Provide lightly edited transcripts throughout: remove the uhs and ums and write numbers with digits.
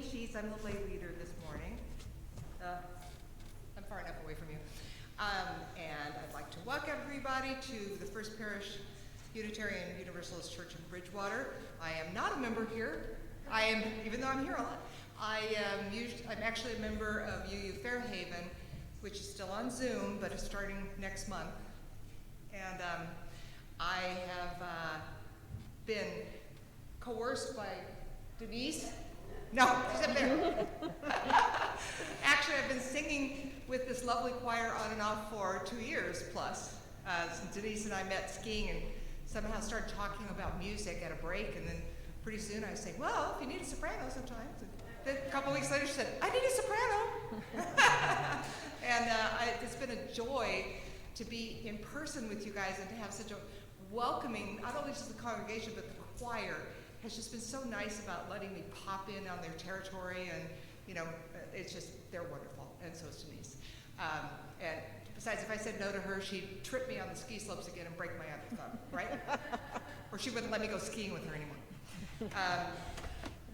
Denise. I'm the lay leader this morning. I'm far enough away from you. And I'd like to welcome everybody to the First Parish Unitarian Universalist Church in Bridgewater. I am not a member here. Even though I'm here a lot. I'm actually a member of UU Fairhaven, which is still on Zoom, but is starting next month. And I have been coerced by Denise. No, she's up there. Actually, I've been singing with this lovely choir on and off for 2 years plus. Since Denise and I met skiing and somehow started talking about music at a break, and then pretty soon I was saying, well, if you need a soprano sometimes. And then a couple weeks later she said, I need a soprano. And it's been a joy to be in person with you guys and to have such a welcoming, not only just the congregation, but the choir has just been so nice about letting me pop in on their territory, and it's just, they're wonderful, and so is Denise. And besides, if I said no to her, she'd trip me on the ski slopes again and break my other thumb, right? Or she wouldn't let me go skiing with her anymore.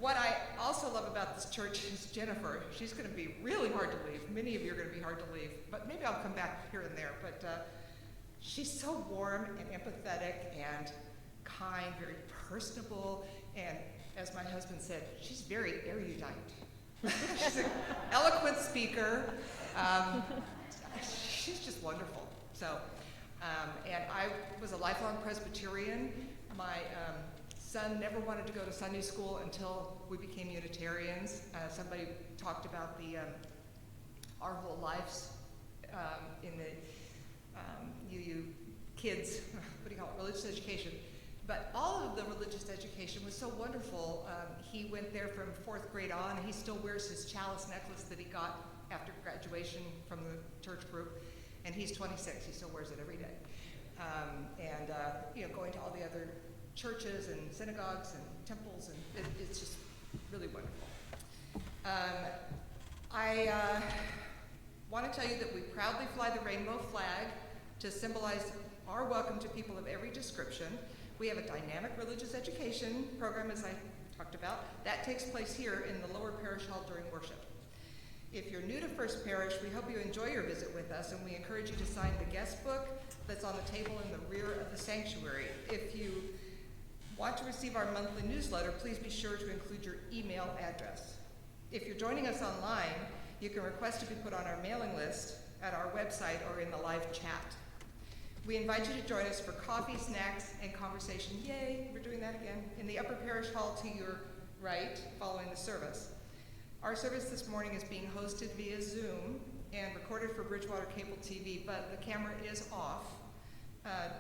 What I also love about this church is Jennifer. She's going to be really hard to leave. Many of you are going to be hard to leave, but maybe I'll come back here and there. But she's so warm and empathetic and kind, very personable, and as my husband said, she's very erudite. She's an eloquent speaker. She's just wonderful. So, and I was a lifelong Presbyterian. My son never wanted to go to Sunday school until we became Unitarians. Somebody talked about our whole lives in the UU kids, what do you call it, religious education. But all of the religious education was so wonderful. He went there from 4th grade on. He still wears his chalice necklace that he got after graduation from the church group. And he's 26. He still wears it every day. Going to all the other churches and synagogues and temples, and it's just really wonderful. I want to tell you that we proudly fly the rainbow flag to symbolize our welcome to people of every description. We have a dynamic religious education program, as I talked about. That takes place here in the lower parish hall during worship. If you're new to First Parish, we hope you enjoy your visit with us, and we encourage you to sign the guest book that's on the table in the rear of the sanctuary. If you want to receive our monthly newsletter, please be sure to include your email address. If you're joining us online, you can request to be put on our mailing list at our website or in the live chat. We invite you to join us for coffee, snacks, and conversation. Yay, we're doing that again. In the upper parish hall to your right, following the service. Our service this morning is being hosted via Zoom and recorded for Bridgewater Cable TV, but the camera is off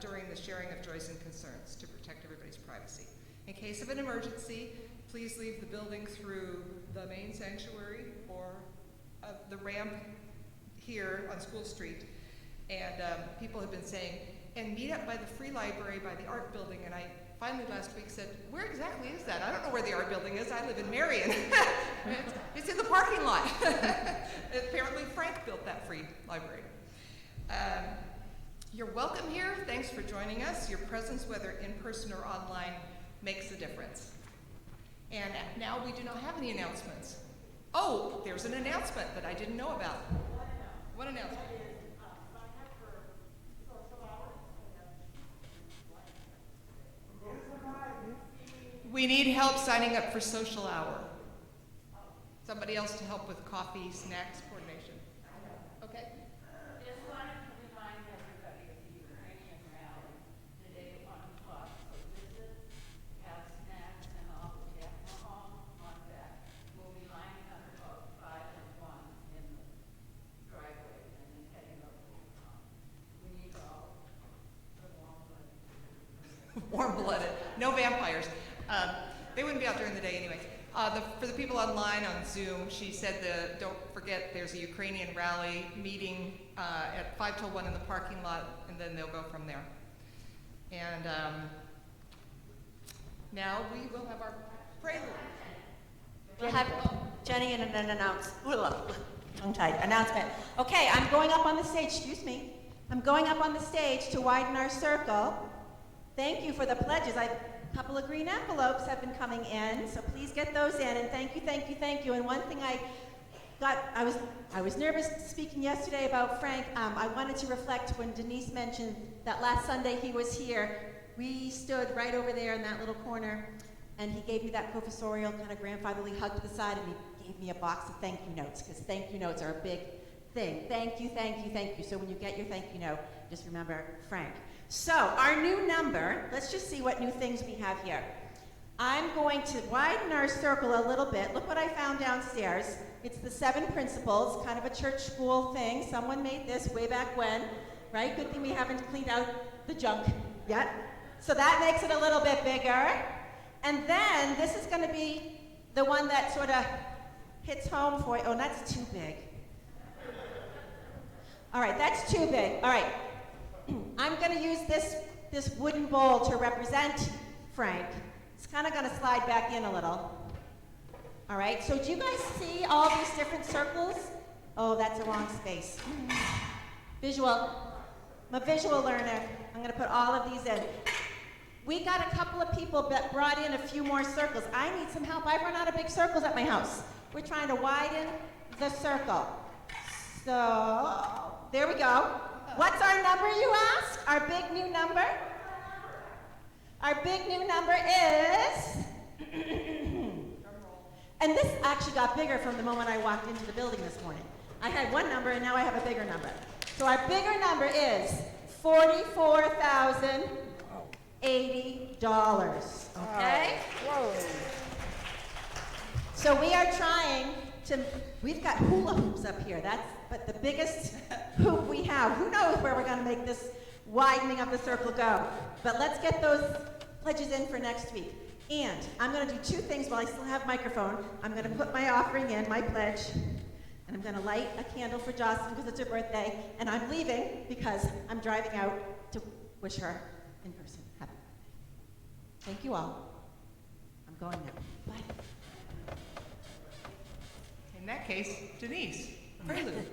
during the sharing of joys and concerns to protect everybody's privacy. In case of an emergency, please leave the building through the main sanctuary or the ramp here on School Street. And people have been saying, and meet up by the free library by the art building. And I finally last week said, where exactly is that? I don't know where the art building is. I live in Marion. It's in the parking lot. Apparently Frank built that free library. You're welcome here. Thanks for joining us. Your presence, whether in person or online, makes a difference. And now we do not have any announcements. Oh, there's an announcement that I didn't know about. What announcement? We need help signing up for social hour. Somebody else to help with coffee, snacks, coordination. Okay? Just wanted to remind everybody of the Ukrainian rally today at 1 o'clock. So visit, have snacks, and all the alcohol on that. We'll be lining up about 5 and 1 in the driveway and then heading up to we need all the warm-blooded. Warm-blooded. No vampires. They wouldn't be out during the day anyway. For the people online on Zoom, she said don't forget there's a Ukrainian rally meeting at 5 till 1 in the parking lot, and then they'll go from there. And now we will have our prelude. We'll have Jenny and an announcement. Okay, I'm going up on the stage, excuse me. I'm going up on the stage to widen our circle. Thank you for the pledges. I A couple of green envelopes have been coming in, so please get those in, and thank you, thank you, thank you. And one thing I was nervous speaking yesterday about Frank. I wanted to reflect when Denise mentioned that last Sunday he was here. We stood right over there in that little corner, and he gave me that professorial kind of grandfatherly hug to the side, and he gave me a box of thank you notes, because thank you notes are a big thing. Thank you, thank you, thank you. So when you get your thank you note, just remember Frank. So our new number, let's just see what new things we have here. I'm going to widen our circle a little bit. Look what I found downstairs. It's the 7 principles, kind of a church school thing. Someone made this way back when, right? Good thing we haven't cleaned out the junk yet. So that makes it a little bit bigger. And then this is going to be the one that sort of hits home for you. Oh, that's too big. All right, that's too big. All right. I'm going to use this wooden bowl to represent Frank. It's kind of going to slide back in a little. All right, so do you guys see all these different circles? Oh, that's the wrong space. Visual. I'm a visual learner. I'm going to put all of these in. We got a couple of people that brought in a few more circles. I need some help. I've run out of big circles at my house. We're trying to widen the circle. So, there we go. What's our number, you ask? Our big new number? Our big new number is... And this actually got bigger from the moment I walked into the building this morning. I had one number, and now I have a bigger number. So our bigger number is $44,080. Okay? Whoa. So we are trying to, we've got hula hoops up here. But the biggest hoop we have. Who knows where we're going to make this widening of the circle go? But let's get those pledges in for next week. And I'm going to do 2 things while I still have microphone. I'm going to put my offering in, my pledge, and I'm going to light a candle for Jocelyn because it's her birthday, and I'm leaving because I'm driving out to wish her in person. Happy. Thank you all. I'm going now. Bye. In that case, Denise, prelude.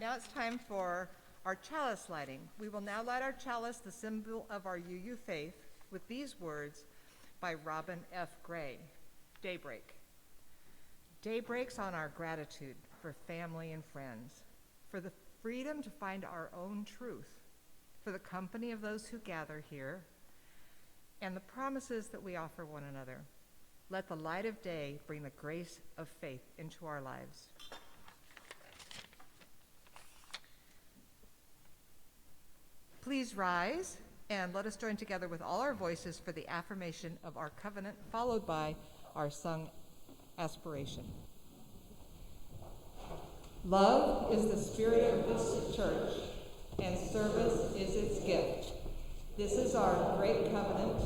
Now it's time for our chalice lighting. We will now light our chalice, the symbol of our UU faith, with these words by Robin F. Gray, Daybreak. Day breaks on our gratitude for family and friends, for the freedom to find our own truth, for the company of those who gather here, and the promises that we offer one another. Let the light of day bring the grace of faith into our lives. Please rise and let us join together with all our voices for the affirmation of our covenant, followed by our sung aspiration. Love is the spirit of this church, and service is its gift. This is our great covenant,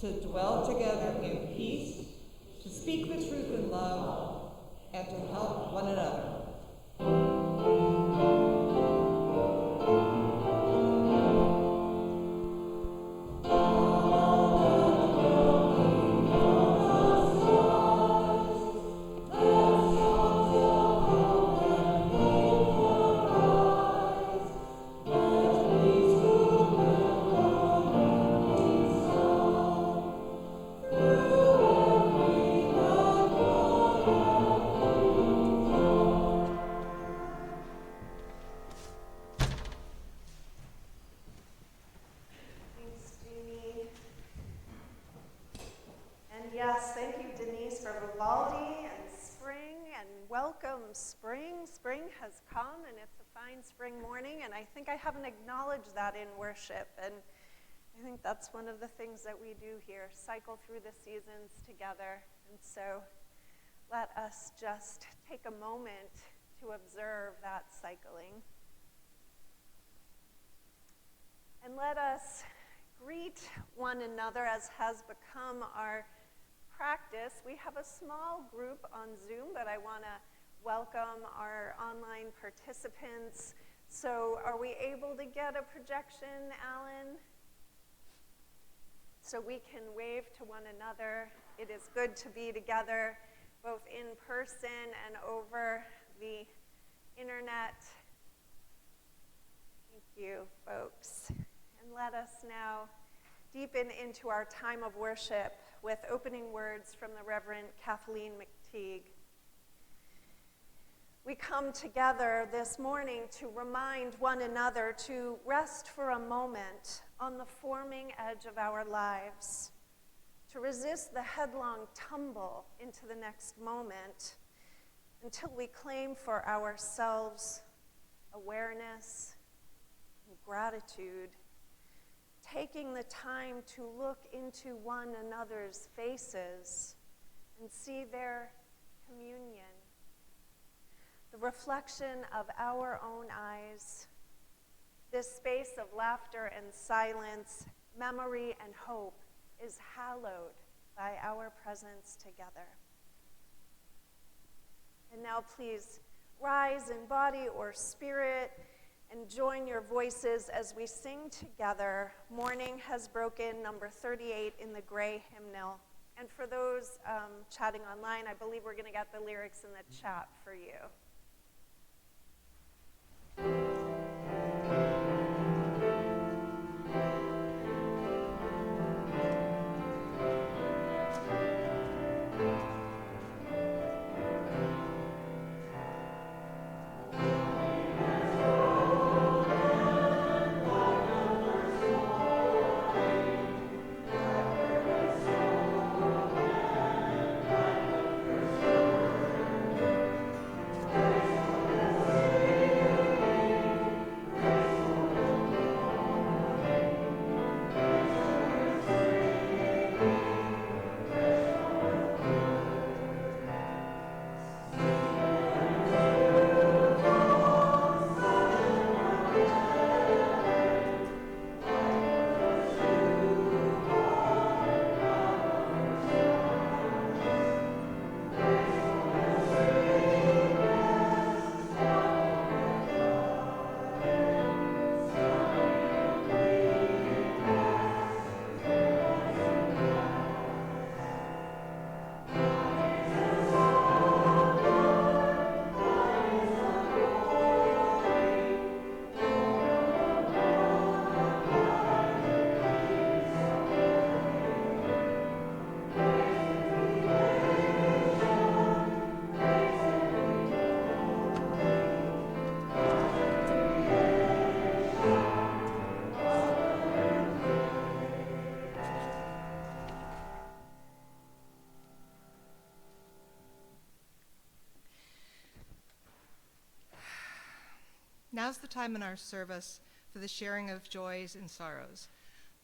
to dwell together in peace, to speak the truth in love, and to help one another. Thanks, Jeannie. And yes, thank you, Denise, for Vivaldi and spring, and welcome spring. Spring has come, and it's a fine spring morning, and I think I haven't acknowledged that in worship, and I think that's one of the things that we do here, cycle through the seasons together. And so let us just take a moment to observe that cycling. And let us greet one another as has become our practice. We have a small group on Zoom, but I want to welcome our online participants. So are we able to get a projection, Alan? So we can wave to one another. It is good to be together, both in person and over the internet. Thank you, folks. And let us now deepen into our time of worship with opening words from the Reverend Kathleen McTeague. We come together this morning to remind one another to rest for a moment on the forming edge of our lives, to resist the headlong tumble into the next moment until we claim for ourselves awareness and gratitude, taking the time to look into one another's faces and see their communion, the reflection of our own eyes, this space of laughter and silence, memory and hope is hallowed by our presence together. And now please rise in body or spirit and join your voices as we sing together, Morning Has Broken, number 38 in the gray hymnal. And for those chatting online, I believe we're going to get the lyrics in the chat for you. Now's the time in our service for the sharing of joys and sorrows,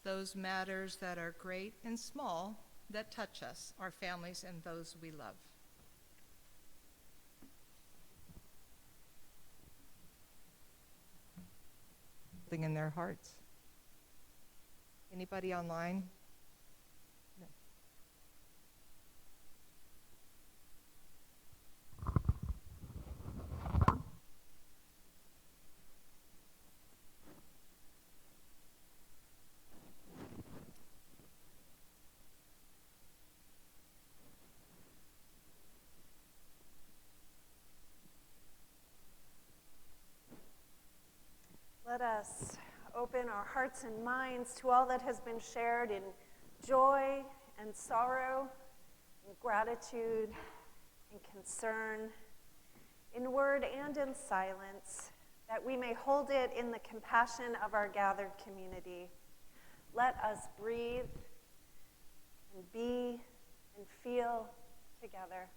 those matters that are great and small that touch us, our families, and those we love. In their hearts. Anybody online? No. Let us open our hearts and minds to all that has been shared in joy and sorrow, in gratitude and concern, in word and in silence, that we may hold it in the compassion of our gathered community. Let us breathe and be and feel together.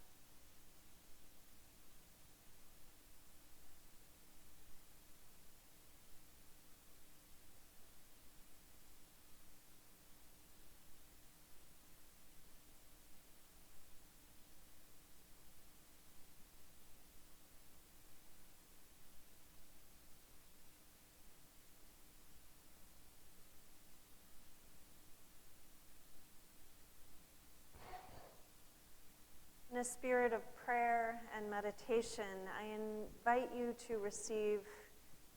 In a spirit of prayer and meditation, I invite you to receive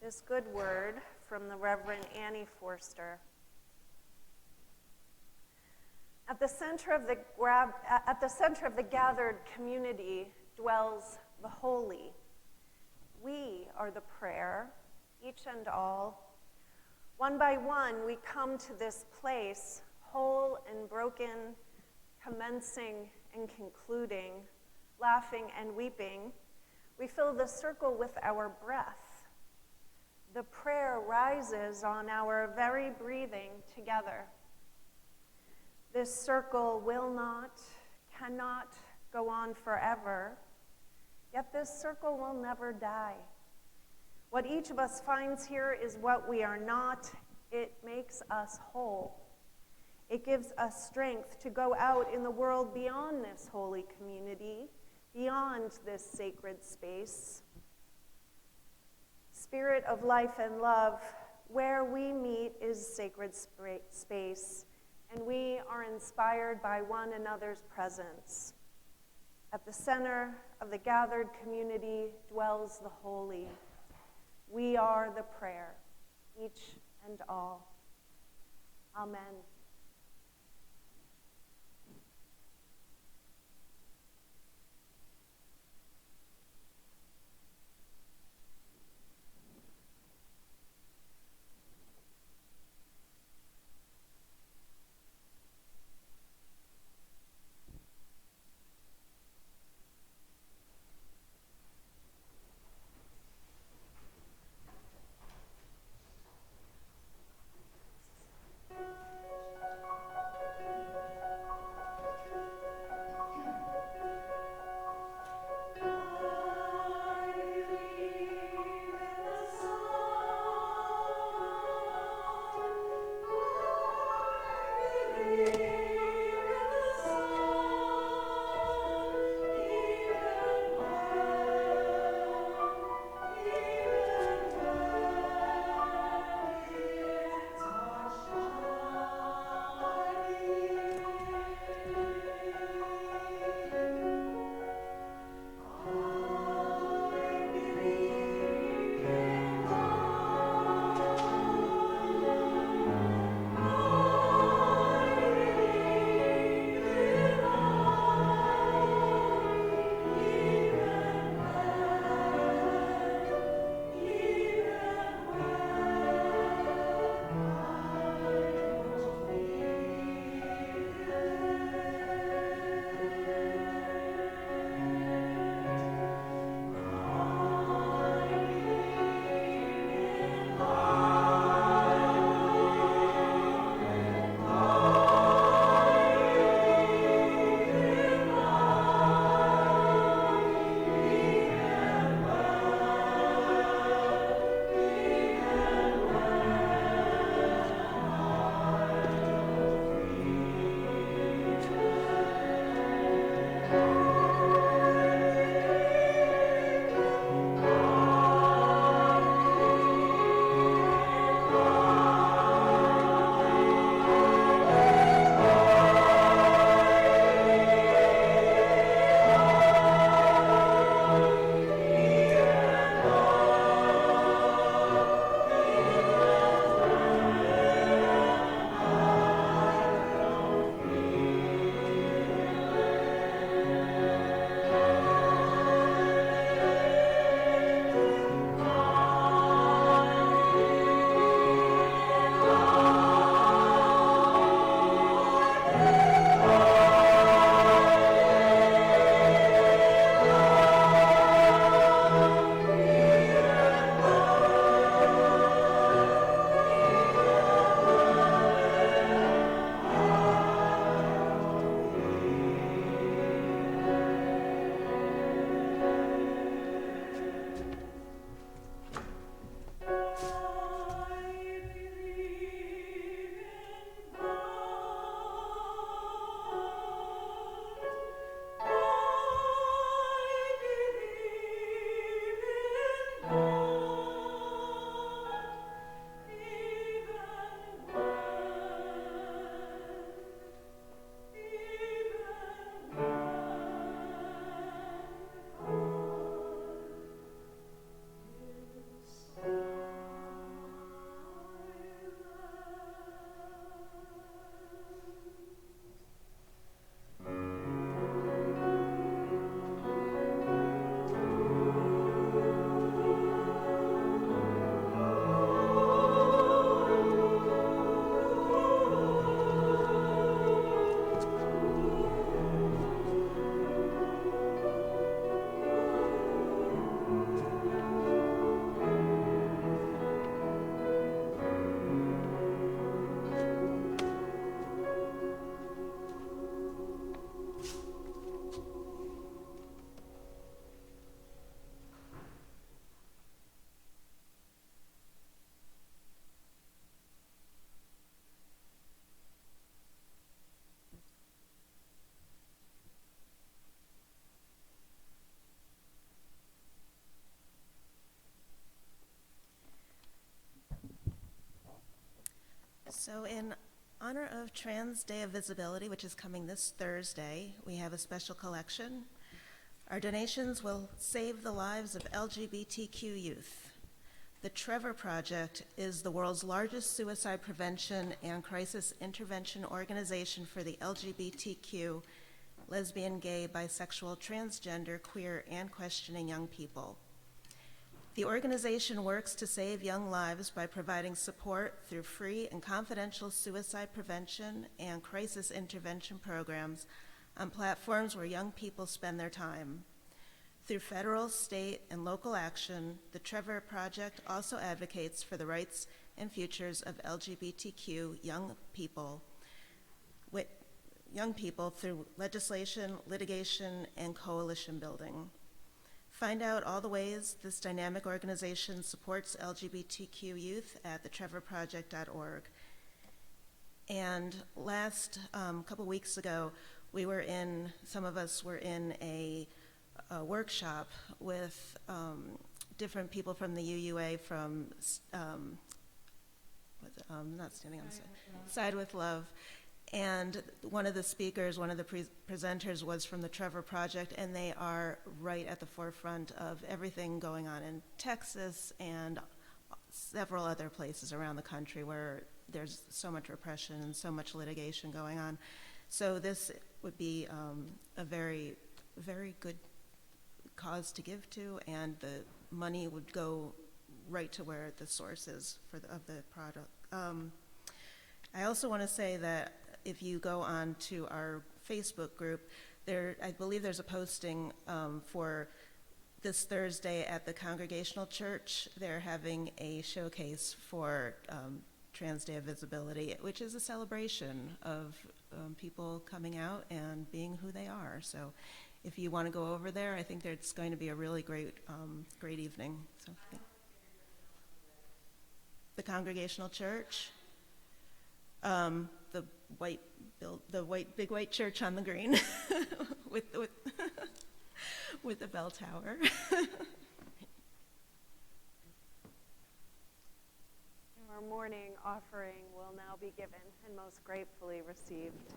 this good word from the Reverend Annie Forster. At the center of the gathered community dwells the holy. We are the prayer, each and all. One by one, we come to this place, whole and broken, commencing and concluding, laughing and weeping. We fill the circle with our breath. The prayer rises on our very breathing together. This circle will not, cannot go on forever, yet this circle will never die. What each of us finds here is what we are not. It makes us whole. It gives us strength to go out in the world beyond this holy community, beyond this sacred space. Spirit of life and love, where we meet is sacred space, and we are inspired by one another's presence. At the center of the gathered community dwells the holy. We are the prayer, each and all. Amen. So in honor of Trans Day of Visibility, which is coming this Thursday, we have a special collection. Our donations will save the lives of LGBTQ youth. The Trevor Project is the world's largest suicide prevention and crisis intervention organization for the LGBTQ, lesbian, gay, bisexual, transgender, queer, and questioning young people. The organization works to save young lives by providing support through free and confidential suicide prevention and crisis intervention programs on platforms where young people spend their time. Through federal, state, and local action, the Trevor Project also advocates for the rights and futures of LGBTQ young people through legislation, litigation, and coalition building. Find out all the ways this dynamic organization supports LGBTQ youth at thetrevorproject.org. And last couple weeks ago, some of us were in a workshop with different people from the UUA from Side with Love. And one of the speakers, one of the presenters was from the Trevor Project, and they are right at the forefront of everything going on in Texas and several other places around the country where there's so much repression and so much litigation going on. So this would be a very, very good cause to give to, and the money would go right to where the source is of the product. I also want to say that if you go on to our Facebook group, I believe there's a posting for this Thursday at the Congregational Church. They're having a showcase for Trans Day of Visibility, which is a celebration of people coming out and being who they are. So if you want to go over there, I think it's going to be a really great evening. So, yeah. The Congregational Church. The big white church on the green with the bell tower. Our morning offering will now be given and most gratefully received.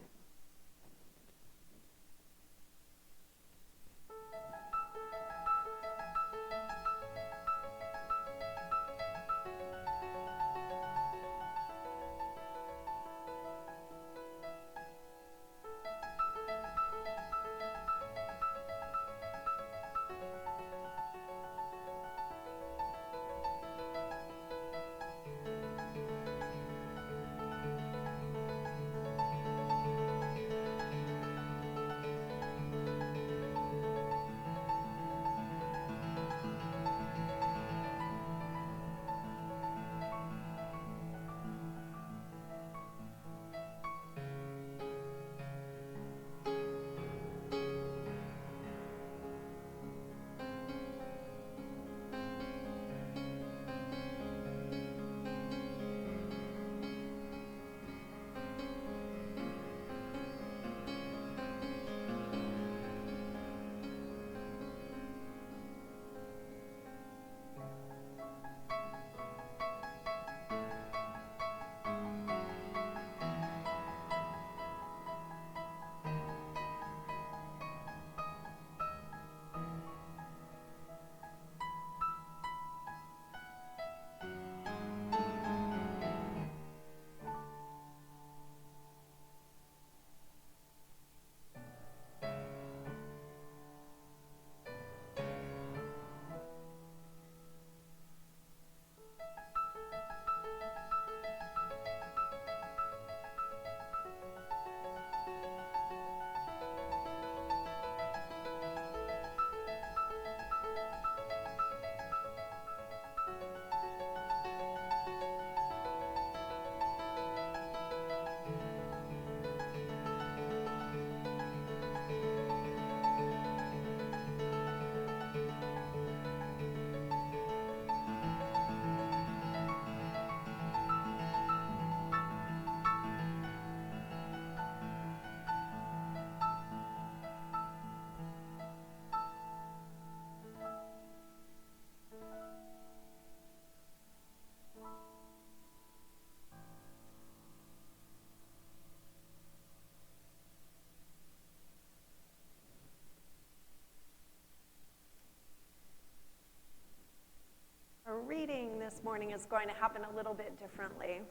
morning is going to happen a little bit differently.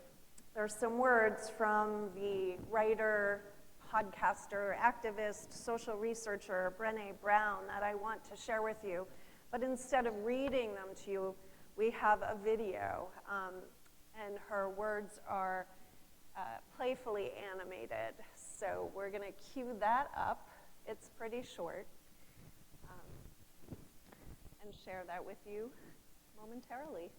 There's some words from the writer, podcaster, activist, social researcher, Brené Brown that I want to share with you. But instead of reading them to you, we have a video, and her words are playfully animated. So we're going to cue that up. It's pretty short. And share that with you momentarily.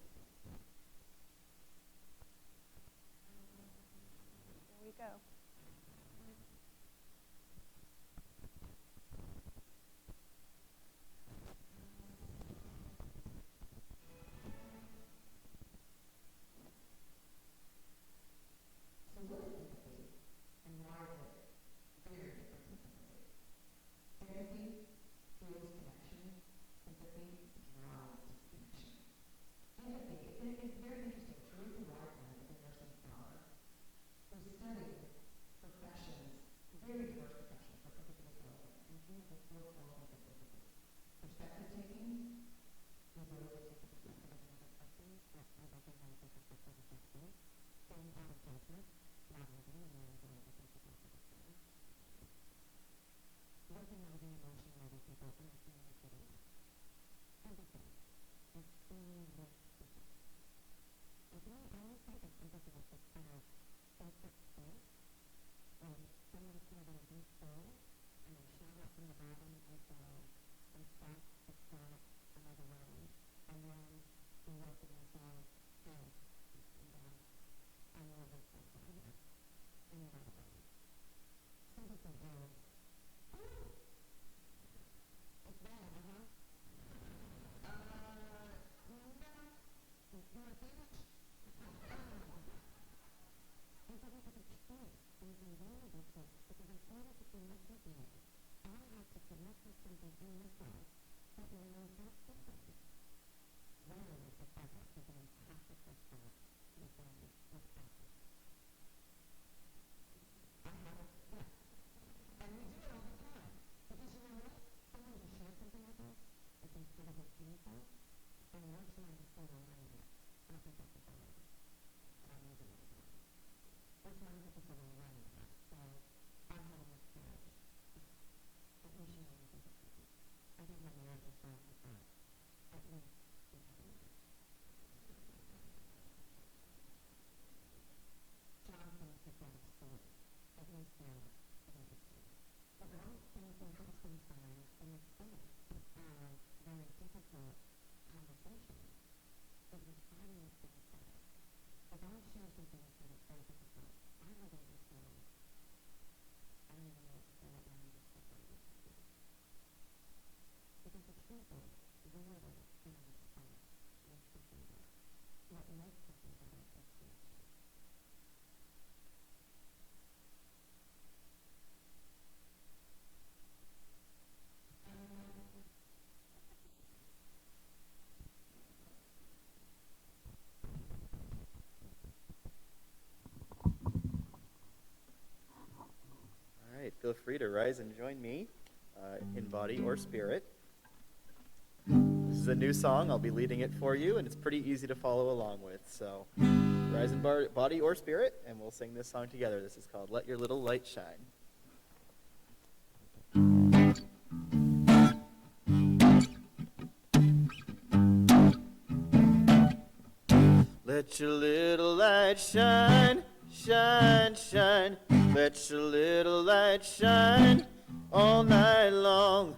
Here we go. Feel free to rise and join me in body or spirit. This is a new song. I'll be leading it for you, and it's pretty easy to follow along with. So rise in body or spirit, and we'll sing this song together. This is called Let Your Little Light Shine. Let your little light shine, shine, shine. Let your little light shine all night long.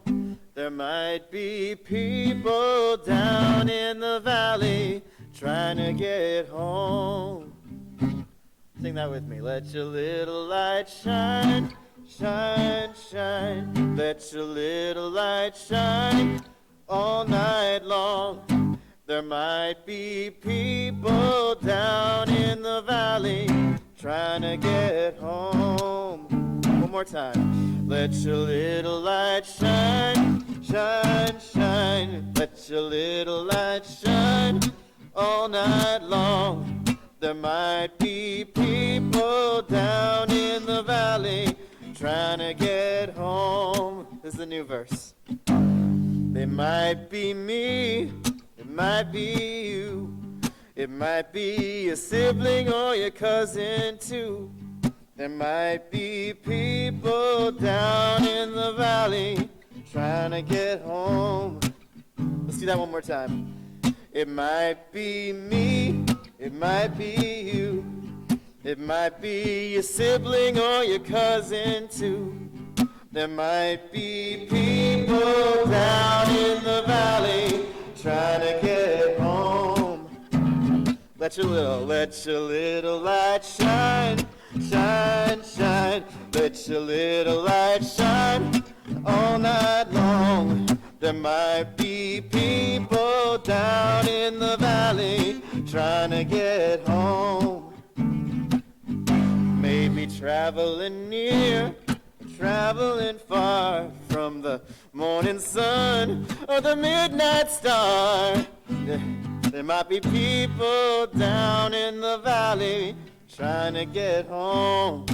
There might be people down in the valley trying to get home. Sing that with me. Let your little light shine, shine, shine. Let your little light shine all night long. There might be people down in the valley trying to get home. One more time. Let your little light shine, shine, shine. Let your little light shine all night long. There might be people down in the valley trying to get home. This is the new verse. They might be me, it might be you. It might be your sibling or your cousin too. There might be people down in the valley trying to get home. Let's do that one more time. It might be me, it might be you. It might be your sibling or your cousin too. There might be people down in the valley trying to get home. Let your little light shine, shine, shine. Let your little light shine all night long. There might be people down in the valley trying to get home. Maybe traveling near, traveling far from the morning sun or the midnight star. There might be people down in the valley trying to get home.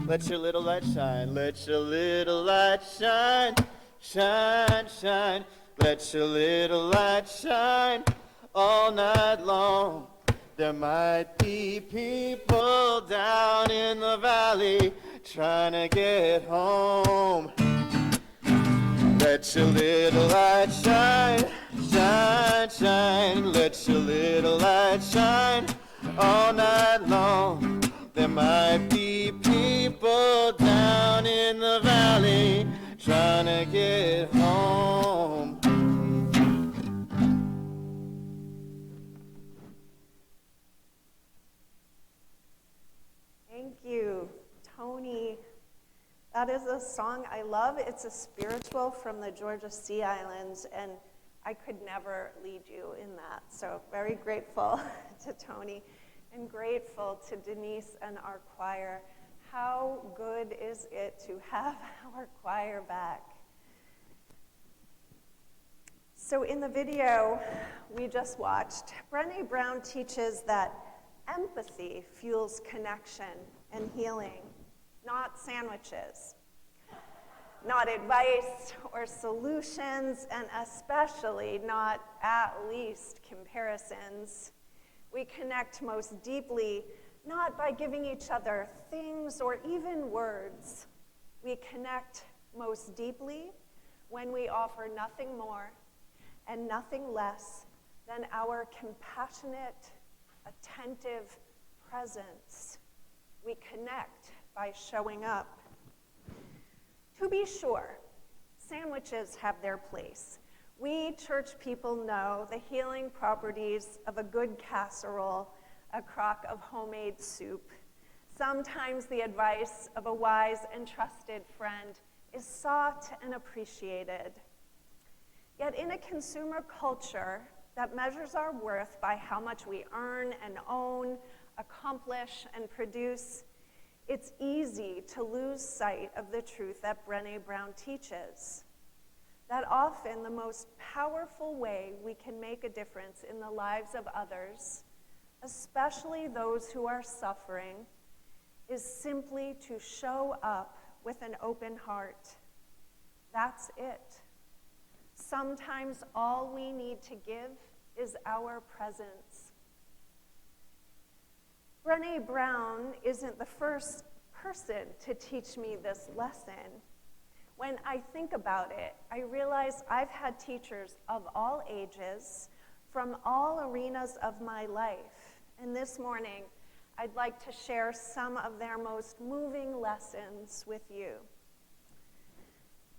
Let your little light shine, let your little light shine, shine, shine. Let your little light shine all night long. There might be people down in the valley trying to get home. Let your little light shine, shine, shine. Let your little light shine all night long. There might be people down in the valley trying to get home. Thank you, Tony. That is a song I love. It's a spiritual from the Georgia Sea Islands, and I could never lead you in that. So very grateful to Tony and grateful to Denise and our choir. How good is it to have our choir back? So in the video we just watched, Brené Brown teaches that empathy fuels connection and healing, not sandwiches, not advice or solutions, and especially not at least comparisons. We connect most deeply not by giving each other things or even words. We connect most deeply when we offer nothing more and nothing less than our compassionate, attentive presence. We connect by showing up. To be sure, sandwiches have their place. We church people know the healing properties of a good casserole, a crock of homemade soup. Sometimes the advice of a wise and trusted friend is sought and appreciated. Yet in a consumer culture that measures our worth by how much we earn and own, accomplish and produce, it's easy to lose sight of the truth that Brené Brown teaches. That often the most powerful way we can make a difference in the lives of others, especially those who are suffering, is simply to show up with an open heart. That's it. Sometimes all we need to give is our presence. Brené Brown isn't the first person to teach me this lesson. When I think about it, I realize I've had teachers of all ages from all arenas of my life. And this morning, I'd like to share some of their most moving lessons with you.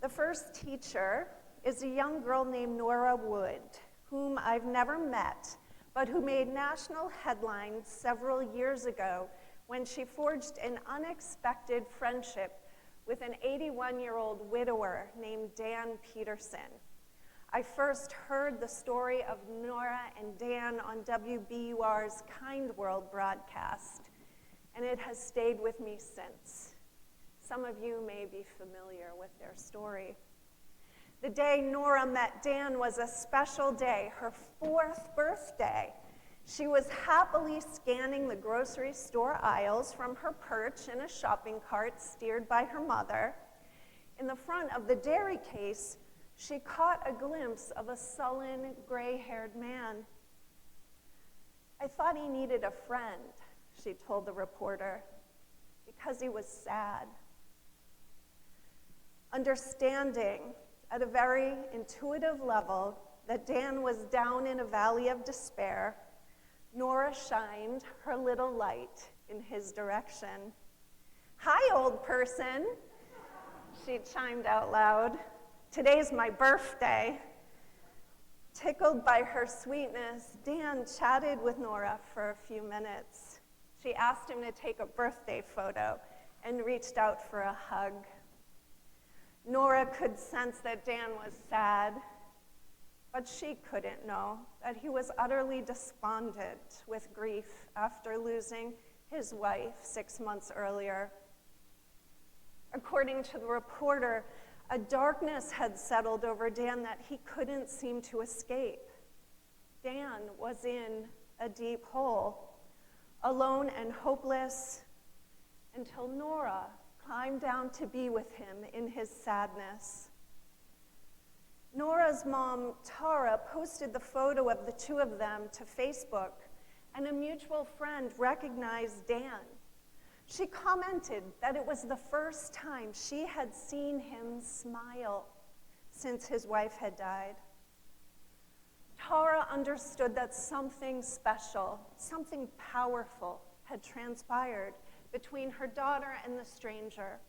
The first teacher is a young girl named Nora Wood, whom I've never met, but who made national headlines several years ago when she forged an unexpected friendship with an 81-year-old widower named Dan Peterson. I first heard the story of Nora and Dan on WBUR's Kind World broadcast, and it has stayed with me since. Some of you may be familiar with their story. The day Nora met Dan was a special day, her 4th birthday. She was happily scanning the grocery store aisles from her perch in a shopping cart steered by her mother. In the front of the dairy case, she caught a glimpse of a sullen, gray-haired man. I thought he needed a friend, she told the reporter, because he was sad. Understanding at a very intuitive level that Dan was down in a valley of despair, Nora shined her little light in his direction. "Hi, old person," she chimed out loud. "Today's my birthday." Tickled by her sweetness, Dan chatted with Nora for a few minutes. She asked him to take a birthday photo and reached out for a hug. Nora could sense that Dan was sad, but she couldn't know that he was utterly despondent with grief after losing his wife 6 months earlier. According to the reporter, a darkness had settled over Dan that he couldn't seem to escape. Dan was in a deep hole, alone and hopeless, until Nora climbed down to be with him in his sadness. Nora's mom, Tara, posted the photo of the two of them to Facebook, and a mutual friend recognized Dan. She commented that it was the first time she had seen him smile since his wife had died. Tara understood that something special, something powerful had transpired between her daughter and the stranger.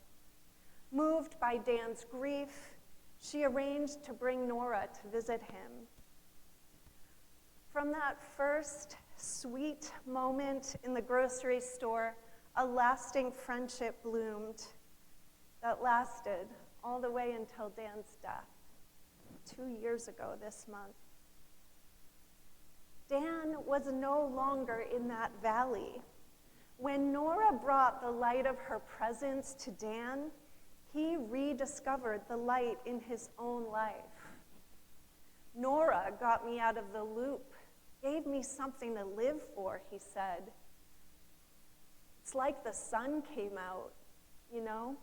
Moved by Dan's grief, she arranged to bring Nora to visit him. From that first sweet moment in the grocery store, a lasting friendship bloomed that lasted all the way until Dan's death 2 years ago this month. Dan was no longer in that valley. When Nora brought the light of her presence to Dan, he rediscovered the light in his own life. "Nora got me out of the loop, gave me something to live for," he said. "It's like the sun came out, you know?"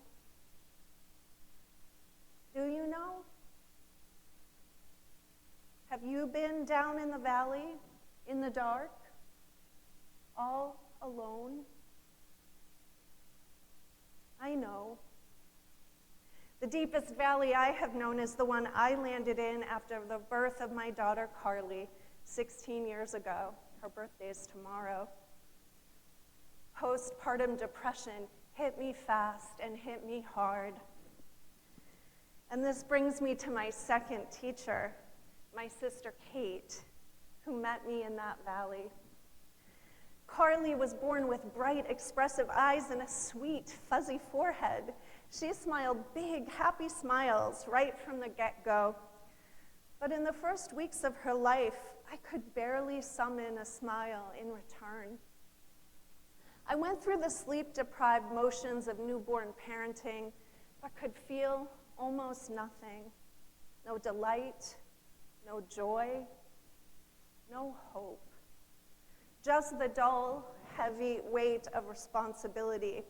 Do you know? Have you been down in the valley, in the dark, all alone? I know. The deepest valley I have known is the one I landed in after the birth of my daughter Carly 16 years ago. Her birthday is tomorrow. Postpartum depression hit me fast and hit me hard. And this brings me to my second teacher, my sister Kate, who met me in that valley. Carly was born with bright, expressive eyes and a sweet, fuzzy forehead. She smiled big, happy smiles right from the get-go. But in the first weeks of her life, I could barely summon a smile in return. I went through the sleep-deprived motions of newborn parenting, but could feel almost nothing. No delight, no joy, no hope. Just the dull, heavy weight of responsibility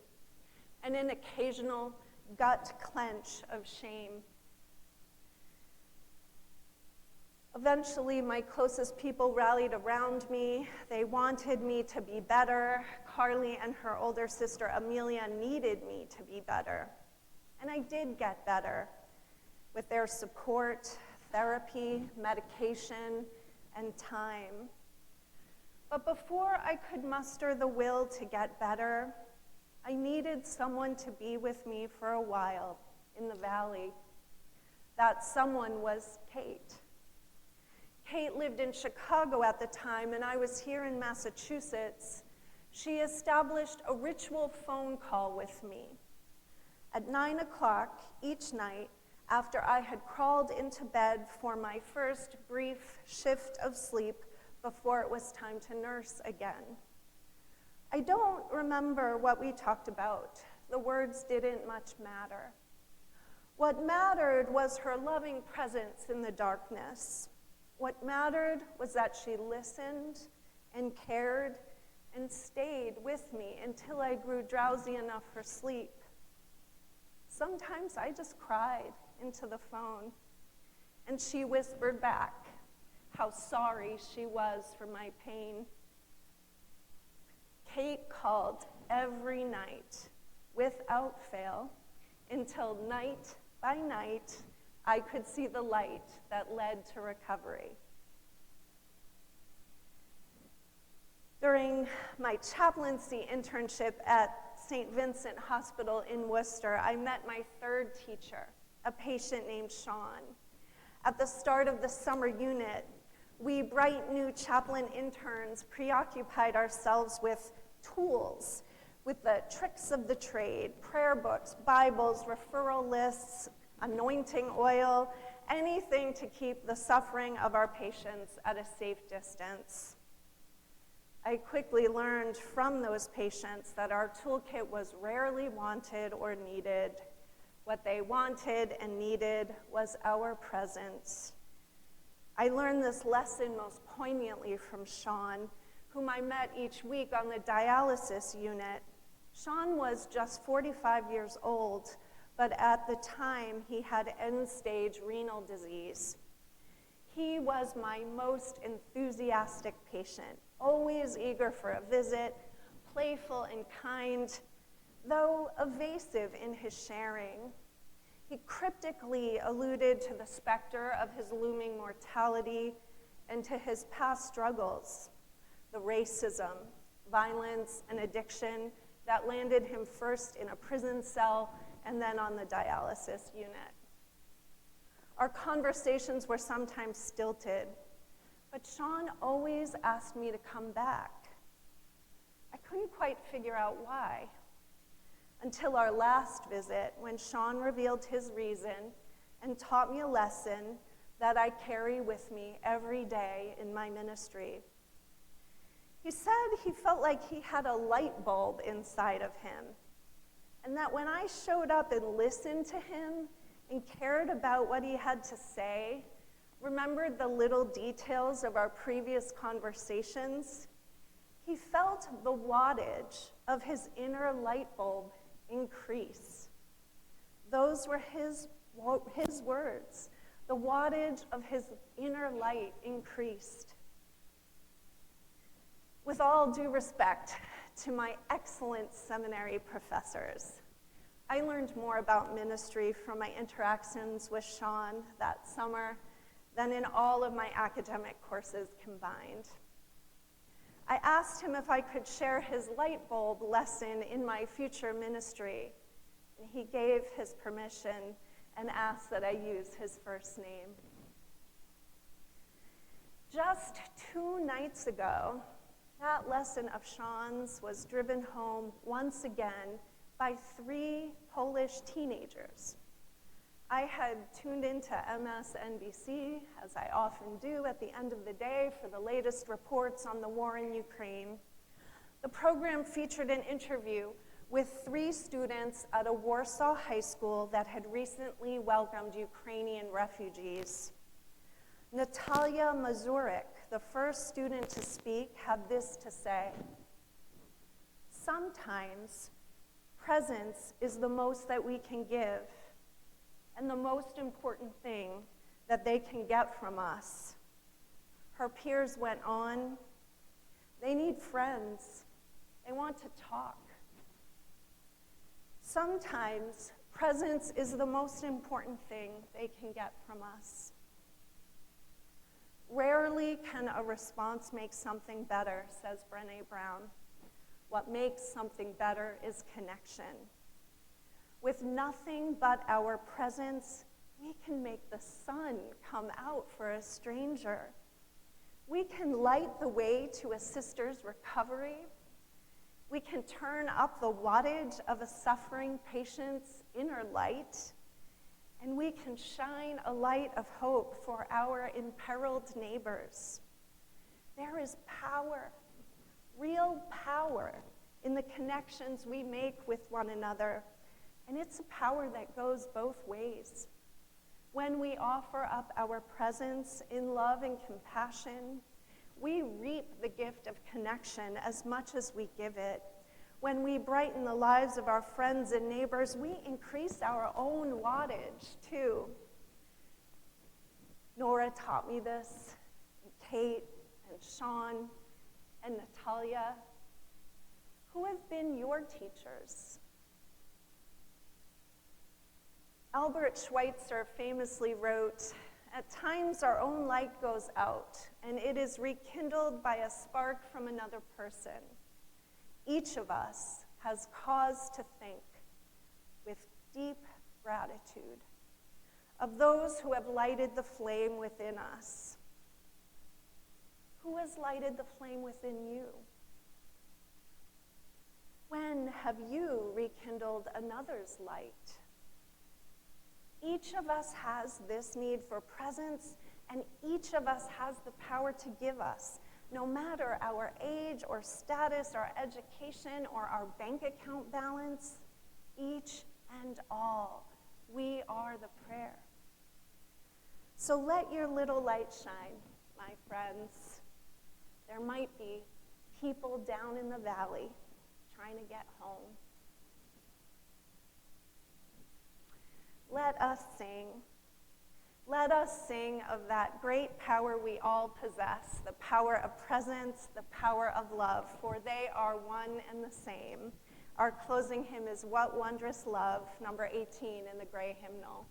and an occasional gut clench of shame. Eventually, my closest people rallied around me. They wanted me to be better. Carly and her older sister, Amelia, needed me to be better. And I did get better with their support, therapy, medication, and time. But before I could muster the will to get better, I needed someone to be with me for a while in the valley. That someone was Kate. Kate lived in Chicago at the time, and I was here in Massachusetts. She established a ritual phone call with me. At 9 o'clock each night, after I had crawled into bed for my first brief shift of sleep before it was time to nurse again. I don't remember what we talked about. The words didn't much matter. What mattered was her loving presence in the darkness. What mattered was that she listened and cared and stayed with me until I grew drowsy enough for sleep. Sometimes I just cried into the phone, and she whispered back how sorry she was for my pain. Kate called every night without fail until night by night I could see the light that led to recovery. During my chaplaincy internship at St. Vincent Hospital in Worcester, I met my third teacher, a patient named Sean. At the start of the summer unit, we bright new chaplain interns preoccupied ourselves with tools, with the tricks of the trade, prayer books, Bibles, referral lists, anointing oil, anything to keep the suffering of our patients at a safe distance. I quickly learned from those patients that our toolkit was rarely wanted or needed. What they wanted and needed was our presence. I learned this lesson most poignantly from Sean, whom I met each week on the dialysis unit. Sean was just 45 years old, but at the time he had end-stage renal disease. He was my most enthusiastic patient, always eager for a visit, playful and kind, though evasive in his sharing. He cryptically alluded to the specter of his looming mortality and to his past struggles, the racism, violence, and addiction that landed him first in a prison cell and then on the dialysis unit. Our conversations were sometimes stilted, but Sean always asked me to come back. I couldn't quite figure out why, until our last visit, when Sean revealed his reason and taught me a lesson that I carry with me every day in my ministry. He said he felt like he had a light bulb inside of him, and that when I showed up and listened to him and cared about what he had to say, remembered the little details of our previous conversations, he felt the wattage of his inner light bulb increase. Those were his words. The wattage of his inner light increased. With all due respect to my excellent seminary professors, I learned more about ministry from my interactions with Sean that summer than in all of my academic courses combined. I asked him if I could share his light bulb lesson in my future ministry, and he gave his permission and asked that I use his first name. Just 2 nights ago, that lesson of Sean's was driven home once again by 3 Polish teenagers. I had tuned into MSNBC, as I often do at the end of the day, for the latest reports on the war in Ukraine. The program featured an interview with 3 students at a Warsaw high school that had recently welcomed Ukrainian refugees. Natalia Mazurek, the first student to speak, had this to say: "Sometimes presence is the most that we can give, and the most important thing that they can get from us." Her peers went on. They need friends. They want to talk. Sometimes presence is the most important thing they can get from us. Rarely can a response make something better, says Brené Brown. What makes something better is connection. With nothing but our presence, we can make the sun come out for a stranger. We can light the way to a sister's recovery. We can turn up the wattage of a suffering patient's inner light. And we can shine a light of hope for our imperiled neighbors. There is power, real power, in the connections we make with one another. And it's a power that goes both ways. When we offer up our presence in love and compassion, we reap the gift of connection as much as we give it. When we brighten the lives of our friends and neighbors, we increase our own wattage too. Nora taught me this, and Kate and Sean and Natalia. been your teachers? Albert Schweitzer famously wrote, "At times our own light goes out, and it is rekindled by a spark from another person. Each of us has cause to think with deep gratitude of those who have lighted the flame within us." Who has lighted the flame within you? When have you rekindled another's light? Each of us has this need for presence, and each of us has the power to give us, no matter our age or status, our education, or our bank account balance. Each and all, we are the prayer. So let your little light shine, my friends. There might be people down in the valley trying to get home. Let us sing. Let us sing of that great power we all possess, the power of presence, the power of love, for they are one and the same. Our closing hymn is "What Wondrous Love," number 18 in the gray hymnal.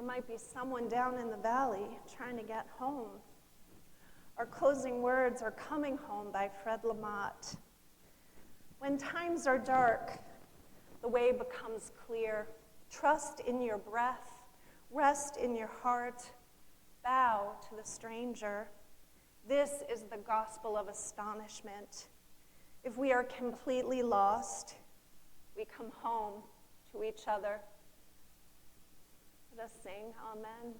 Might be someone down in the valley trying to get home. Our closing words are "Coming Home" by Fred Lamott. When times are dark, the way becomes clear. Trust in your breath, rest in your heart, bow to the stranger. This is the gospel of astonishment. If we are completely lost, we come home to each other. Let us sing, Amen.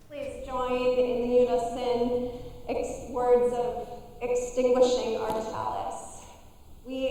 Please join in unison words of extinguishing our chalice. We